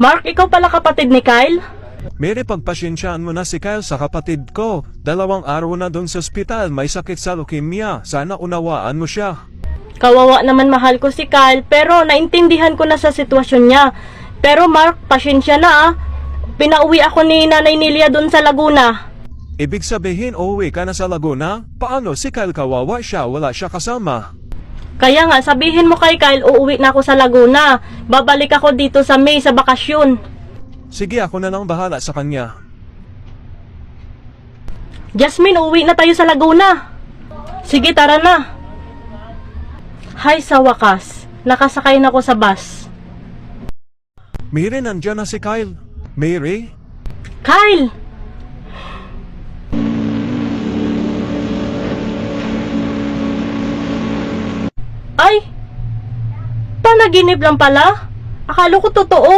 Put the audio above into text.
Mark, ikaw pala kapatid ni Kyle? Mary, pagpasyensyahan mo na si Kyle sa kapatid ko. 2 araw na doon sa ospital, may sakit sa leukemia. Sana unawaan mo siya. Kawawa naman, mahal ko si Kyle, pero naintindihan ko na sa sitwasyon niya. Pero Mark, pasyensya na ah. Pinauwi ako ni Nanay Nelia doon sa Laguna. Ibig sabihin, uuwi ka na sa Laguna? Paano? Si Kyle kawawa siya, wala siya kasama. Kaya nga, sabihin mo kay Kyle, uuwi na ako sa Laguna. Babalik ako dito sa May sa bakasyon. Sige, ako na lang bahala sa kanya. Jasmine, uuwi na tayo sa Laguna. Sige, tara na. Hay, sa wakas, nakasakay na ako sa bus. Mary, nandiyan na si Kyle. Mary? Kyle! Ay! Panaginip lang pala. Akala ko totoo.